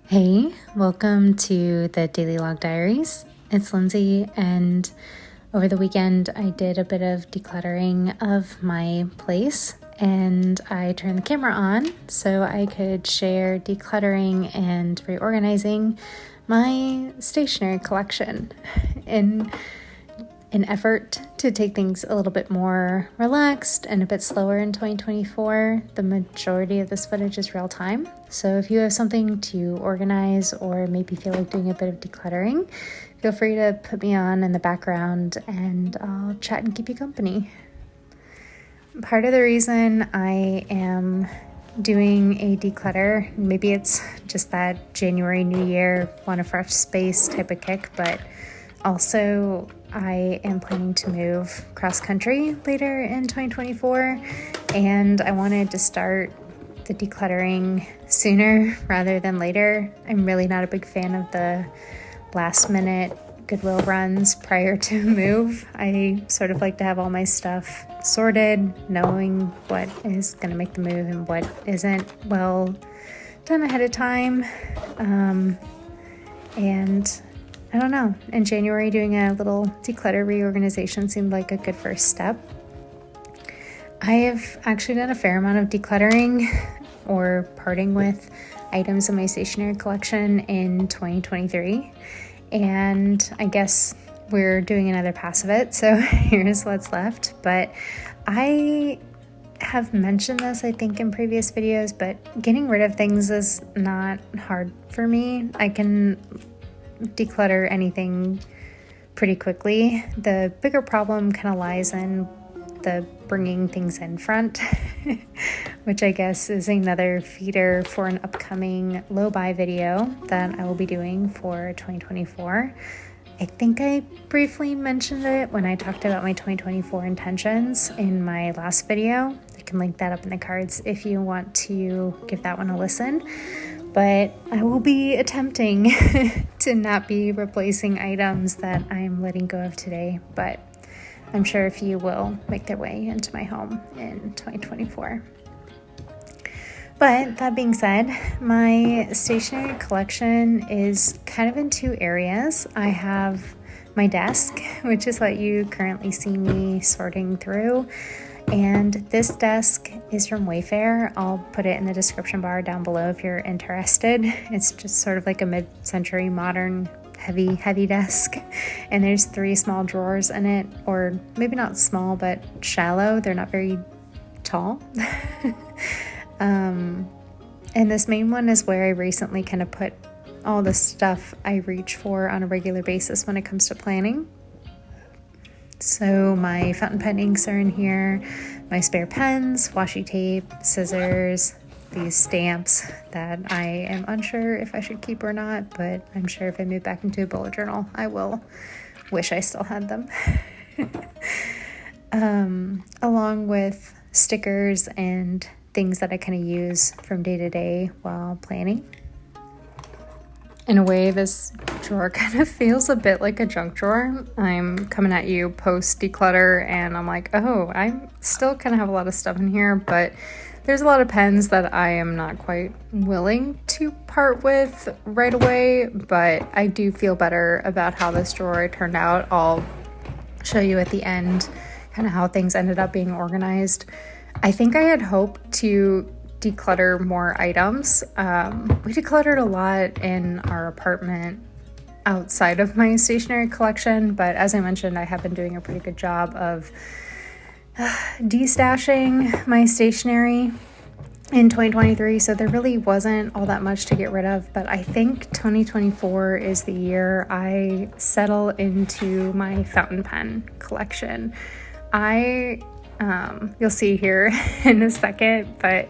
Hey, welcome to the Daily Log Diaries. It's Lindsay, and over the weekend I did a bit of decluttering of my place, and I turned the camera on so I could share decluttering and reorganizing my stationery collection in an effort to take things a little bit more relaxed and a bit slower in 2024. The majority of this footage is real time, so if you have something to organize or maybe feel like doing a bit of decluttering, feel free to put me on in the background and I'll chat and keep you company. Part of the reason I am doing a declutter, maybe it's just that January, New Year, want a fresh space type of kick, but also I am planning to move cross country later in 2024, and I wanted to start the decluttering sooner rather than later. I'm really not a big fan of the last minute Goodwill runs prior to move. I sort of like to have all my stuff sorted, knowing what is going to make the move and what isn't well done ahead of time. And I don't know, in January doing a little declutter reorganization seemed like a good first step. I have actually done a fair amount of decluttering or parting with items in my stationery collection in 2023, and I guess we're doing another pass of it, so here's what's left. But I have mentioned this, I think, in previous videos, but getting rid of things is not hard for me. I can declutter anything pretty quickly. The bigger problem kind of lies in the bringing things in front, which I guess is another feeder for an upcoming low buy video that I will be doing for 2024. I think I briefly mentioned it when I talked about my 2024 intentions in my last video. I can link that up in the cards if you want to give that one a listen. But I will be attempting to not be replacing items that I'm letting go of today, but I'm sure a few will make their way into my home in 2024. But that being said, my stationery collection is kind of in two areas. I have my desk, which is what you currently see me sorting through. And this desk is from Wayfair. I'll put it in the description bar down below if you're interested. It's just sort of like a mid-century modern heavy desk. And there's 3 small drawers in it, or maybe not small, but shallow. They're not very tall. And this main one is where I recently kind of put all the stuff I reach for on a regular basis when it comes to planning. So my fountain pen inks are in here, my spare pens, washi tape, scissors, these stamps that I am unsure if I should keep or not, but I'm sure if I move back into a bullet journal, I will wish I still had them. Along with stickers and things that I kind of use from day to day while planning. In a way, this drawer kind of feels a bit like a junk drawer. I'm coming at you post declutter and I'm like, oh, I still kind of have a lot of stuff in here, but there's a lot of pens that I am not quite willing to part with right away, but I do feel better about how this drawer turned out. I'll show you at the end kind of how things ended up being organized. I think I had hoped to declutter more items. We decluttered a lot in our apartment outside of my stationery collection, but as I mentioned, I have been doing a pretty good job of destashing my stationery in 2023, so there really wasn't all that much to get rid of, but I think 2024 is the year I settle into my fountain pen collection. You'll see here in a second, but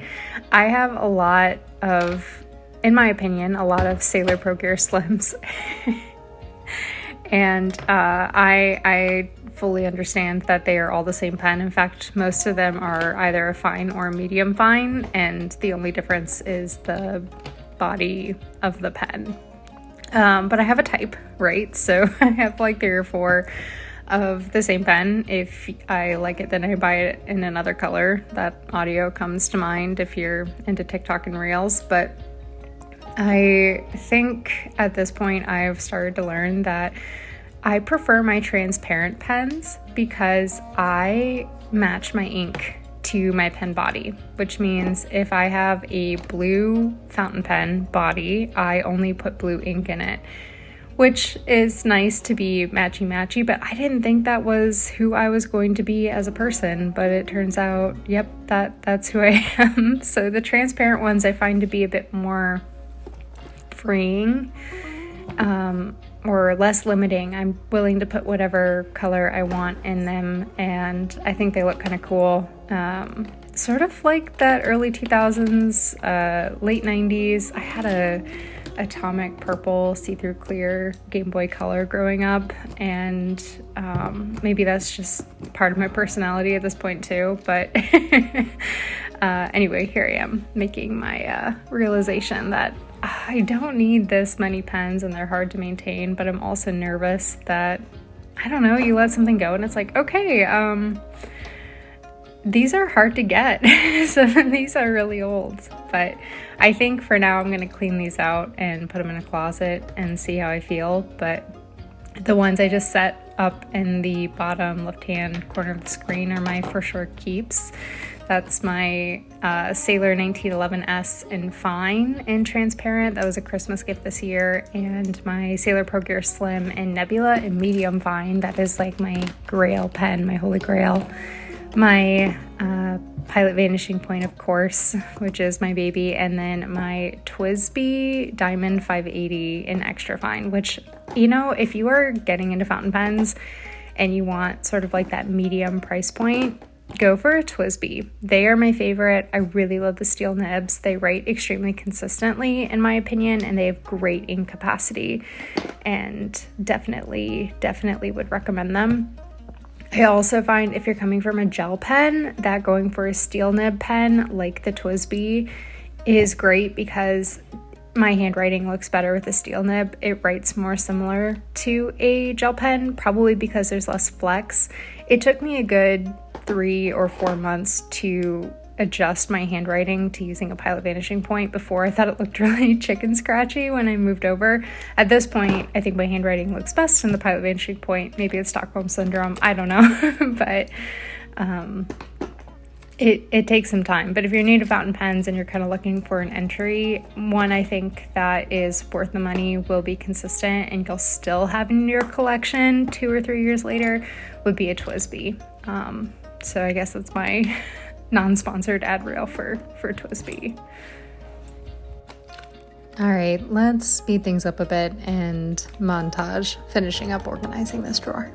I have a lot of, in my opinion, a lot of Sailor Pro Gear Slims. And I fully understand that they are all the same pen. In fact, most of them are either a fine or a medium fine, and the only difference is the body of the pen. But I have a type, right? So I have like 3 or 4 of the same pen. If I like it, then I buy it in another color. That audio comes to mind if you're into TikTok and Reels. But I think at this point I've started to learn that I prefer my transparent pens because I match my ink to my pen body, which means if I have a blue fountain pen body, I only put blue ink in it, which is nice to be matchy-matchy, but I didn't think that was who I was going to be as a person, but it turns out, yep, that's who I am. So the transparent ones I find to be a bit more freeing, or less limiting. I'm willing to put whatever color I want in them, and I think they look kind of cool. Sort of like that early 2000s, late 90s. I had a atomic purple see-through clear Game Boy Color growing up, and maybe that's just part of my personality at this point too, but anyway, here I am making my realization that I don't need this many pens and they're hard to maintain, but I'm also nervous that, I don't know, you let something go and it's like, okay, these are hard to get. Some of these are really old, but I think for now I'm going to clean these out and put them in a closet and see how I feel. But the ones I just set up in the bottom left-hand corner of the screen are my for sure keeps. That's my Sailor 1911S in fine and transparent. That was a Christmas gift this year. And my Sailor Pro Gear Slim in Nebula in medium fine. That is like my grail pen, my holy grail. My Pilot Vanishing Point, of course, which is my baby. And then my TWSBI Diamond 580 in extra fine, which, you know, if you are getting into fountain pens and you want sort of like that medium price point, go for a TWSBI. They are my favorite. I really love the steel nibs. They write extremely consistently, in my opinion, and they have great ink capacity, and definitely would recommend them. I also find if you're coming from a gel pen, that going for a steel nib pen like the TWSBI is great because my handwriting looks better with a steel nib. It writes more similar to a gel pen, probably because there's less flex. It took me a good 3 or 4 months to adjust my handwriting to using a Pilot Vanishing Point before I thought it looked really chicken scratchy when I moved over. At this point, I think my handwriting looks best in the Pilot Vanishing Point. Maybe it's Stockholm Syndrome, I don't know, but it takes some time. But if you're new to fountain pens and you're kind of looking for an entry, one I think that is worth the money, will be consistent, and you'll still have in your collection 2 or 3 years later, would be a TWSBI. So I guess that's my non-sponsored ad reel for TWSBI. All right, let's speed things up a bit and montage finishing up organizing this drawer.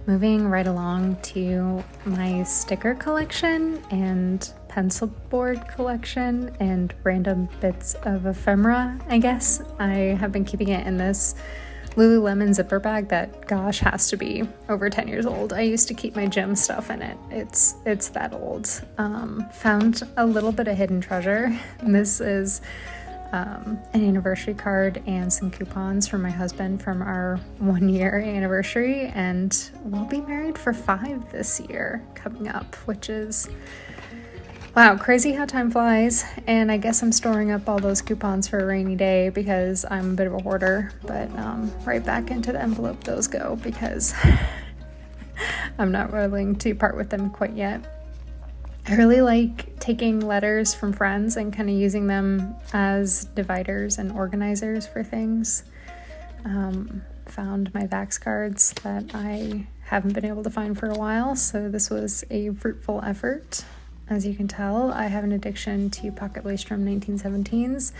Moving right along to my sticker collection and pencil board collection and random bits of ephemera, I guess. I have been keeping it in this Lululemon zipper bag that, gosh, has to be over 10 years old. I used to keep my gym stuff in it. It's that old. Found a little bit of hidden treasure. This is an anniversary card and some coupons from my husband from our 1-year anniversary, and we'll be married for 5 this year coming up, which is, wow, crazy how time flies. And I guess I'm storing up all those coupons for a rainy day because I'm a bit of a hoarder, but right back into the envelope those go because I'm not willing to part with them quite yet. I really like taking letters from friends and kind of using them as dividers and organizers for things. Found my Vax cards that I haven't been able to find for a while, so this was a fruitful effort. As you can tell, I have an addiction to pocket lace from 1917s,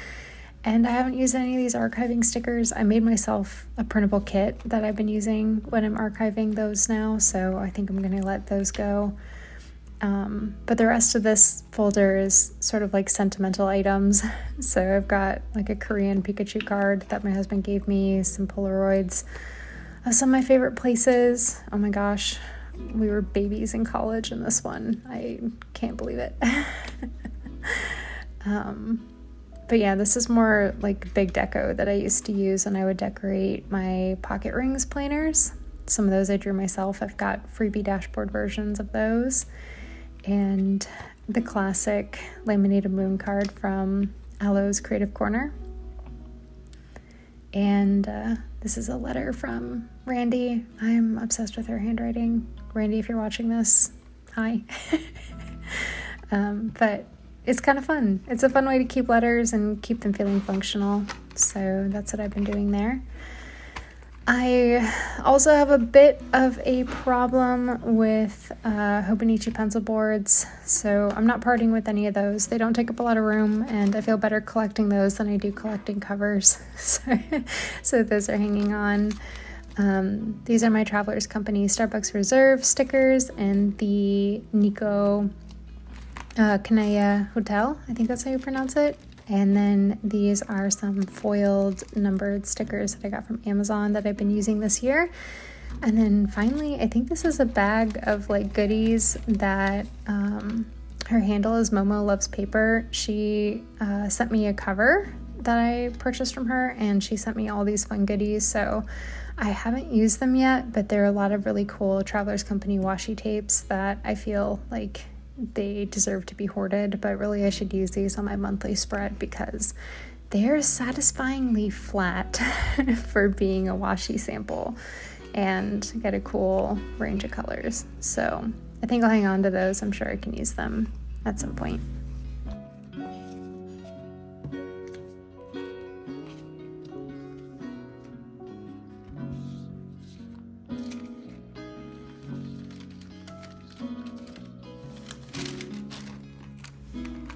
and I haven't used any of these archiving stickers. I made myself a printable kit that I've been using when I'm archiving those now, so I think I'm going to let those go. But the rest of this folder is sort of like sentimental items. So I've got like a Korean Pikachu card that my husband gave me, some Polaroids of some of my favorite places. Oh my gosh, we were babies in college in this one. I can't believe it. But yeah, this is more like big deco that I used to use when I would decorate my pocket rings planners. Some of those I drew myself. I've got freebie dashboard versions of those. And the classic laminated moon card from Aloe's Creative Corner. And this is a letter from Randy. I'm obsessed with her handwriting. Randy, if you're watching this, hi. But it's kind of fun. It's a fun way to keep letters and keep them feeling functional. So that's what I've been doing there. I also have a bit of a problem with Hobonichi pencil boards, so I'm not parting with any of those. They don't take up a lot of room, and I feel better collecting those than I do collecting covers. So those are hanging on. These are my Travelers Company Starbucks Reserve stickers and the Nico Kanaya Hotel. I think that's how you pronounce it. And then these are some foiled numbered stickers that I got from Amazon that I've been using this year. And then finally, I think this is a bag of like goodies that her handle is Momo Loves Paper. She sent me a cover that I purchased from her, and she sent me all these fun goodies. So I haven't used them yet, but there are a lot of really cool Travelers Company washi tapes that I feel like they deserve to be hoarded, but really I should use these on my monthly spread because they're satisfyingly flat for being a washi sample and get a cool range of colors. So I think I'll hang on to those. I'm sure I can use them at some point.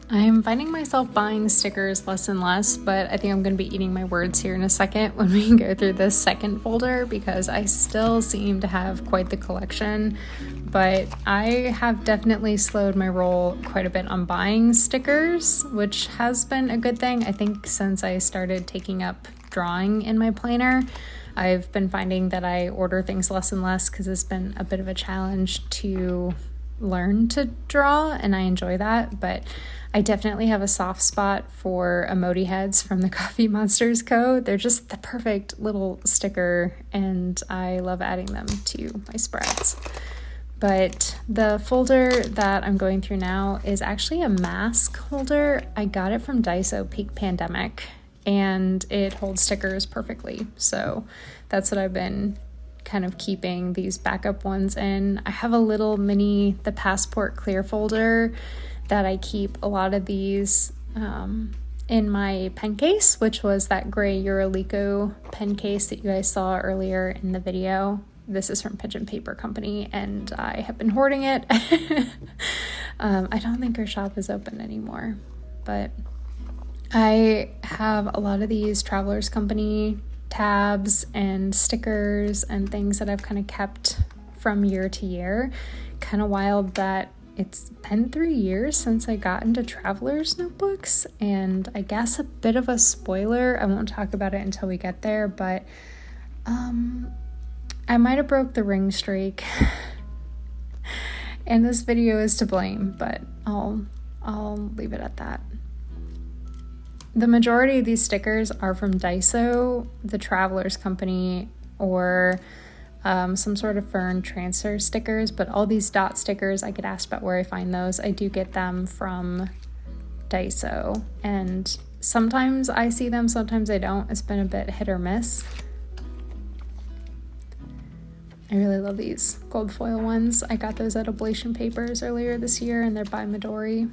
I'm finding myself buying stickers less and less, but I think I'm going to be eating my words here in a second when we go through this second folder because I still seem to have quite the collection, but I have definitely slowed my roll quite a bit on buying stickers, which has been a good thing. I think since I started taking up drawing in my planner, I've been finding that I order things less and less because it's been a bit of a challenge to learn to draw, and I enjoy that, but I definitely have a soft spot for emoji heads from the Coffee Monsters Co. They're just the perfect little sticker, and I love adding them to my spreads. But the folder that I'm going through now is actually a mask holder. I got it from Daiso Peak Pandemic, and it holds stickers perfectly. So that's what I've been kind of keeping these backup ones in. I have a little mini The Passport Clear folder that I keep a lot of these in my pen case, which was that gray Eurolico pen case that you guys saw earlier in the video. This is from Pigeon Paper Company, and I have been hoarding it. I don't think our shop is open anymore, but I have a lot of these Travelers Company tabs and stickers and things that I've kind of kept from year to year. Kind of wild that it's been 3 years since I got into Traveler's notebooks, and I guess a bit of a spoiler, I won't talk about it until we get there, but I might have broke the ring streak and this video is to blame, but I'll leave it at that. The majority of these stickers are from Daiso, the Travelers Company, or some sort of fern transfer stickers, but all these dot stickers, I get asked about where I find those. I do get them from Daiso, and sometimes I see them, sometimes I don't. It's been a bit hit or miss. I really love these gold foil ones. I got those at Oblation Papers earlier this year, and they're by Midori.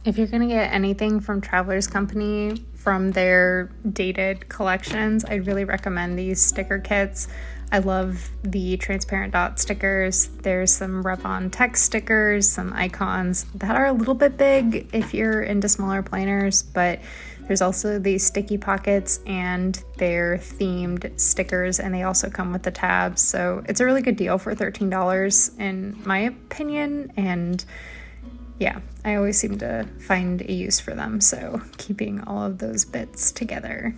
If you're going to get anything from Travelers Company from their dated collections, I'd really recommend these sticker kits. I love the transparent dot stickers. There's some Revlon text stickers, some icons that are a little bit big if you're into smaller planners, but there's also these sticky pockets and they're themed stickers, and they also come with the tabs. So it's a really good deal for $13 in my opinion, and yeah, I always seem to find a use for them, so keeping all of those bits together.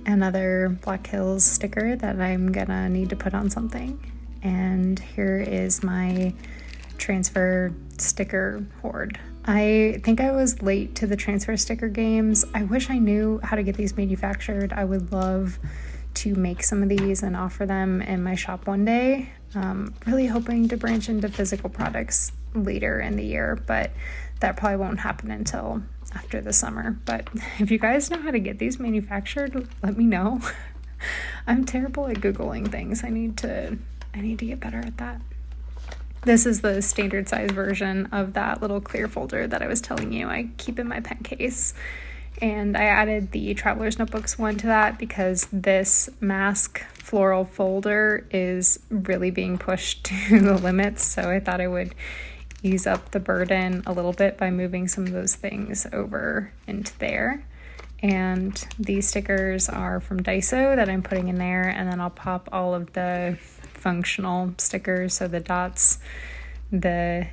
Another Black Hills sticker that I'm gonna need to put on something. And here is my transfer sticker hoard. I think I was late to the transfer sticker games. I wish I knew how to get these manufactured. I would love to make some of these and offer them in my shop one day. Really hoping to branch into physical products later in the year, but that probably won't happen until after the summer. But if you guys know how to get these manufactured, let me know. I'm terrible at Googling things. I need to get better at that. This is the standard size version of that little clear folder that I was telling you I keep in my pen case. And I added the Traveler's Notebooks one to that because this mask floral folder is really being pushed to the limits. So I thought I would ease up the burden a little bit by moving some of those things over into there. And these stickers are from Daiso that I'm putting in there, and then I'll pop all of the functional stickers, so the dots, the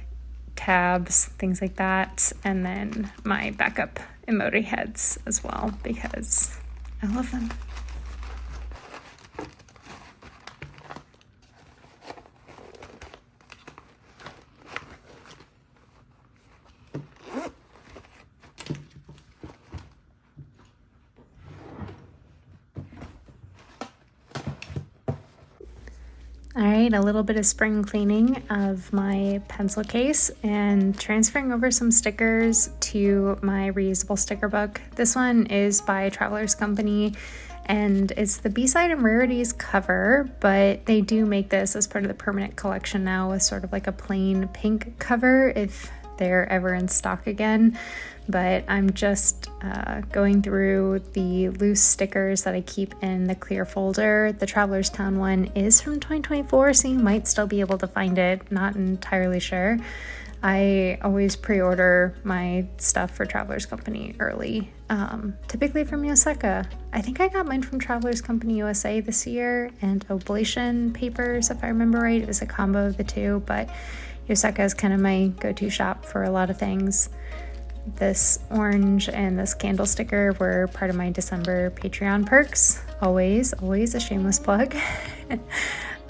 tabs, things like that, and then my backup emoji heads as well because I love them. All right, a little bit of spring cleaning of my pencil case and transferring over some stickers to my reusable sticker book. This one is by Travelers Company, and it's the B-side and rarities cover, but they do make this as part of the permanent collection now with sort of like a plain pink cover if they're ever in stock again. But I'm just going through the loose stickers that I keep in the clear folder. The Travelers Town one is from 2024, so you might still be able to find it. Not entirely sure. I always pre-order my stuff for Travelers Company early, typically from Yoseka. I think I got mine from Travelers Company USA this year, and Oblation Papers, if I remember right. It was a combo of the two, but Yoseka is kind of my go-to shop for a lot of things. This orange and this candle sticker were part of my December Patreon perks. Always a shameless plug.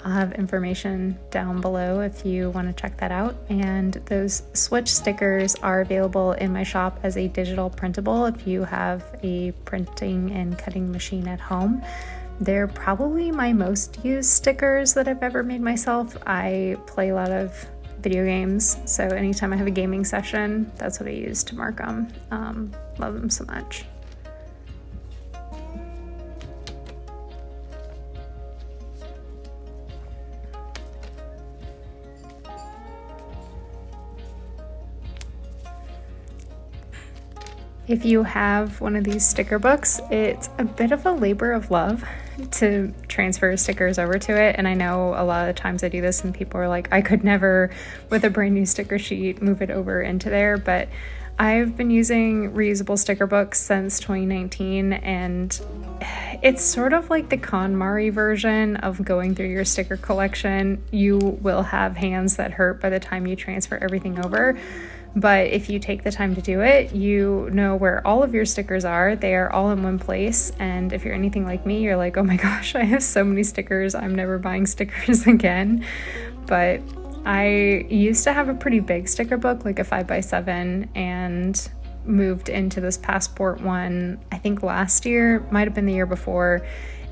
I'll have information down below if you want to check that out. And those switch stickers are available in my shop as a digital printable if you have a printing and cutting machine at home. They're probably my most used stickers that I've ever made myself. I play a lot of video games, so anytime I have a gaming session, that's what I use to mark them. Love them so much. If you have one of these sticker books, it's a bit of a labor of love to transfer stickers over to it. And I know a lot of the times I do this and people are like, I could never, with a brand new sticker sheet, move it over into there. But I've been using reusable sticker books since 2019, and it's sort of like the KonMari version of going through your sticker collection. You will have hands that hurt by the time you transfer everything over. But if you take the time to do it, you know where all of your stickers are. They are all in one place. And if you're anything like me, you're like, oh my gosh, I have so many stickers. I'm never buying stickers again. But I used to have a pretty big sticker book, like a 5x7, and moved into this passport one, I think last year, might have been the year before.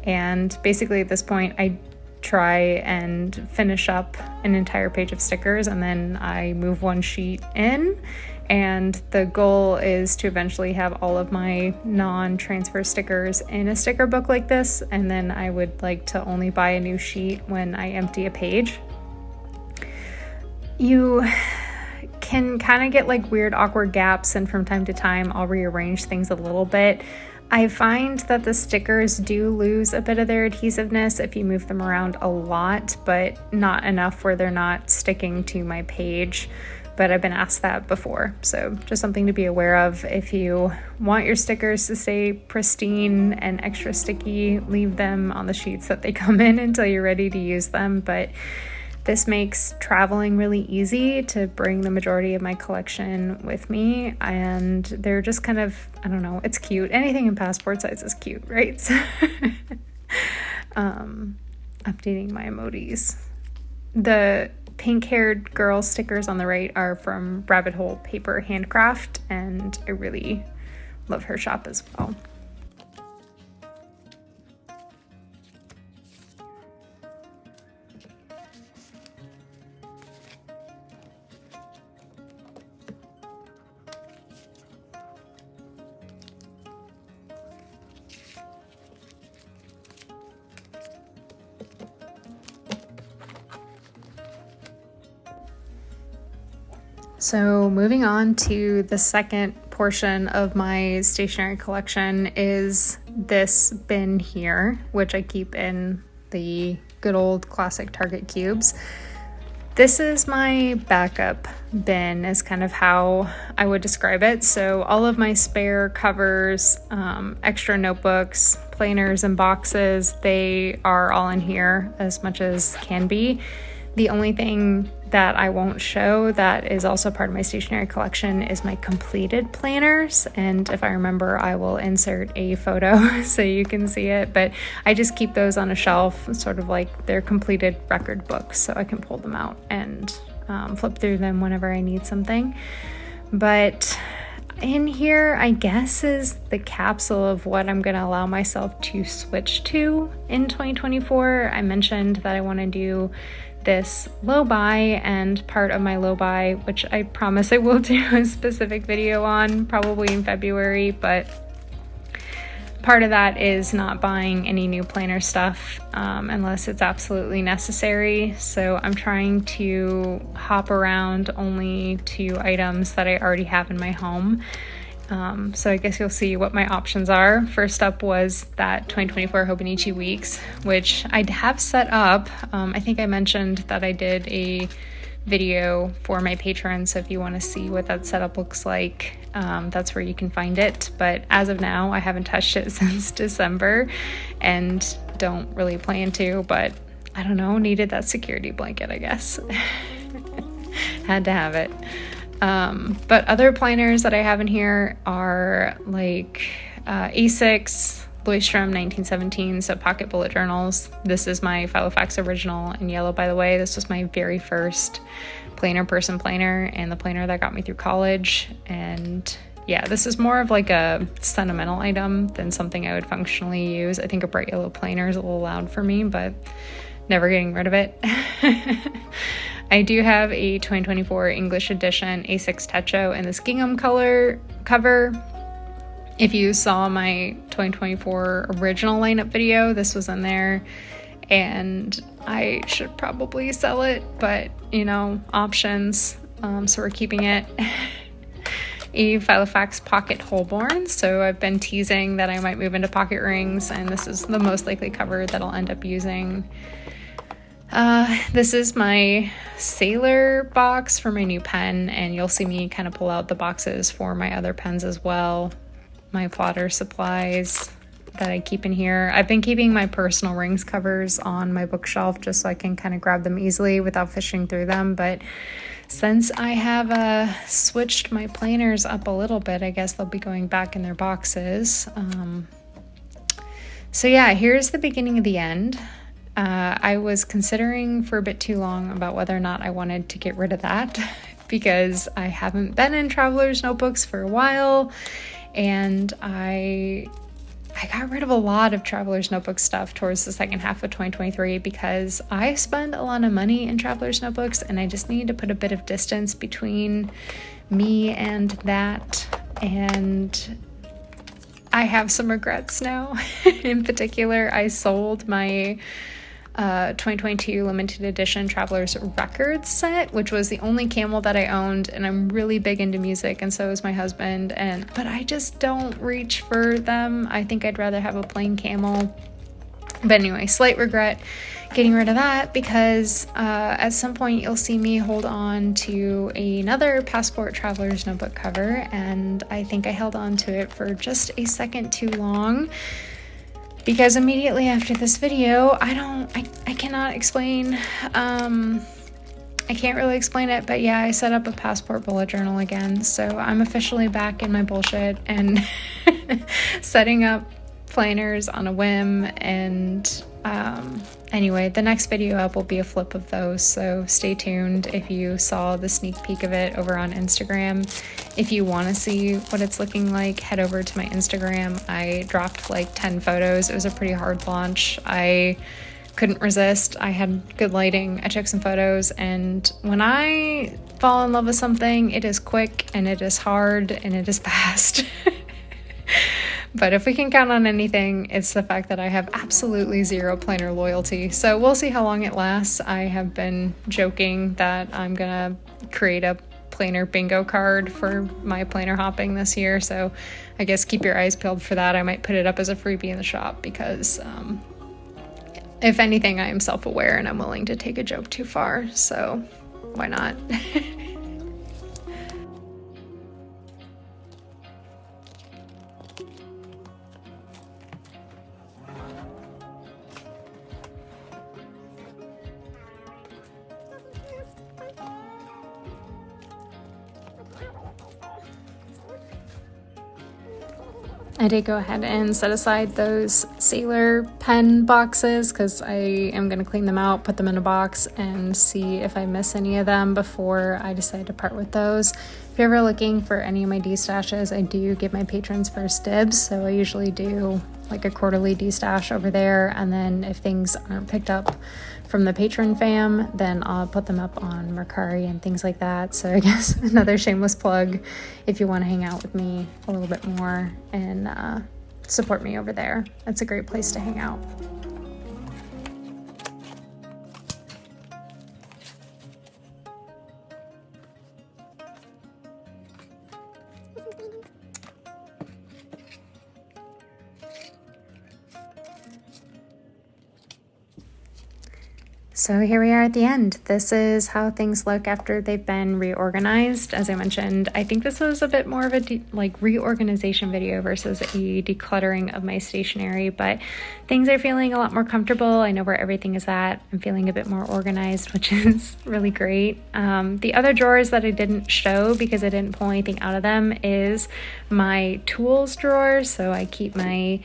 And basically at this point, I try and finish up an entire page of stickers, and then I move one sheet in, and the goal is to eventually have all of my non-transfer stickers in a sticker book like this, and then I would like to only buy a new sheet when I empty a page. You can kind of get like weird awkward gaps, and from time to time I'll rearrange things a little bit. I find that the stickers do lose a bit of their adhesiveness if you move them around a lot, but not enough where they're not sticking to my page. But I've been asked that before, so just something to be aware of. If you want your stickers to stay pristine and extra sticky, leave them on the sheets that they come in until you're ready to use them. But this makes traveling really easy to bring the majority of my collection with me, and they're just kind of, I don't know, it's cute. Anything in passport size is cute, right? Updating my emojis. The pink-haired girl stickers on the right are from Rabbit Hole Paper Handcraft, and I really love her shop as well. So moving on to the second portion of my stationery collection is this bin here, which I keep in the good old classic Target cubes. This is my backup bin, is kind of how I would describe it. So all of my spare covers, extra notebooks, planners, and boxes, they are all in here as much as can be. The only thing that I won't show that is also part of my stationery collection is my completed planners, and if I remember I will insert a photo so you can see it, but I just keep those on a shelf, sort of like they're completed record books, so I can pull them out and flip through them whenever I need something. But in here, I guess, is the capsule of what I'm going to allow myself to switch to in 2024. I mentioned that I want to do this low buy, and part of my low buy, which I promise I will do a specific video on probably in February, but part of that is not buying any new planner stuff unless it's absolutely necessary. So I'm trying to hop around only to items that I already have in my home. So I guess you'll see what my options are. First up was that 2024 Hobonichi Weeks, which I have set up. I think I mentioned that I did a video for my patrons, so if you want to see what that setup looks like, that's where you can find it. But as of now, I haven't touched it since December and don't really plan to, but I don't know, needed that security blanket, I guess. Had to have it. But other planners that I have in here are like A6, Leuchtturm 1917, so pocket bullet journals. This is my Filofax original in yellow, by the way. This was my very first planner planner, and the planner that got me through college. And yeah, this is more of like a sentimental item than something I would functionally use. I think a bright yellow planner is a little loud for me, but never getting rid of it. I do have a 2024 English edition A6 Techo in this gingham color cover. If you saw my 2024 original lineup video, this was in there, and I should probably sell it, but you know, options, so we're keeping it. a Filofax pocket Holborn. So I've been teasing that I might move into pocket rings, and this is the most likely cover that I'll end up using. This is my sailor box for my new pen, and you'll see me kind of pull out the boxes for my other pens as well. My plotter supplies that I keep in here. I've been keeping my personal rings covers on my bookshelf just so I can kind of grab them easily without fishing through them, but since I have switched my planners up a little bit, I guess they'll be going back in their boxes. So yeah, here's the beginning of the end. I was considering for a bit too long about whether or not I wanted to get rid of that because I haven't been in traveler's notebooks for a while, and I got rid of a lot of traveler's notebook stuff towards the second half of 2023 because I spend a lot of money in traveler's notebooks, and I just need to put a bit of distance between me and that, and I have some regrets now. In particular, I sold my 2022 limited edition Traveler's Records set, which was the only camel that I owned, and I'm really big into music, and so is my husband, but I just don't reach for them. I think I'd rather have a plain camel. But anyway, slight regret getting rid of that because at some point you'll see me hold on to another Passport Traveler's Notebook cover, and I think I held on to it for just a second too long because immediately after this video, I cannot explain, I can't really explain it, but yeah, I set up a Passport bullet journal again, so I'm officially back in my bullshit and setting up planners on a whim, and anyway, the next video up will be a flip of those, so stay tuned if you saw the sneak peek of it over on Instagram. If you want to see what it's looking like, head over to my Instagram. I dropped like 10 photos. It was a pretty hard launch. I couldn't resist. I had good lighting. I took some photos, and when I fall in love with something, it is quick and it is hard and it is fast. But if we can count on anything, it's the fact that I have absolutely zero planner loyalty. So we'll see how long it lasts. I have been joking that I'm gonna create a planner bingo card for my planner hopping this year. So I guess keep your eyes peeled for that. I might put it up as a freebie in the shop because if anything, I am self-aware and I'm willing to take a joke too far. So why not? I did go ahead and set aside those sailor pen boxes because I am going to clean them out, put them in a box, and see if I miss any of them before I decide to part with those. If you're ever looking for any of my destashes, I do give my patrons first dibs, so I usually do like a quarterly destash over there, and then if things aren't picked up from the patron fam, then I'll put them up on Mercury and things like that. So I guess another shameless plug if you want to hang out with me a little bit more and support me over there. That's a great place to hang out. So here we are at the end. This is how things look after they've been reorganized. As I mentioned, I think this was a bit more of a reorganization video versus a decluttering of my stationery, but things are feeling a lot more comfortable. I know where everything is at. I'm feeling a bit more organized, which is really great. The other drawers that I didn't show because I didn't pull anything out of them is my tools drawer. So I keep my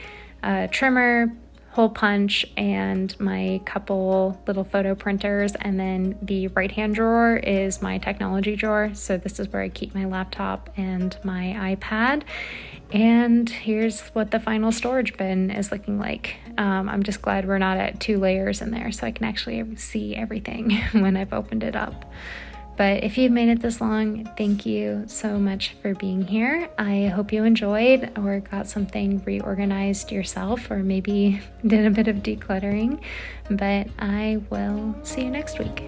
trimmer, hole punch, and my couple little photo printers, and then the right hand drawer is my technology drawer. So this is where I keep my laptop and my iPad, and here's what the final storage bin is looking like. I'm just glad we're not at 2 layers in there so I can actually see everything when I've opened it up. But if you've made it this long, thank you so much for being here. I hope you enjoyed or got something reorganized yourself, or maybe did a bit of decluttering. But I will see you next week.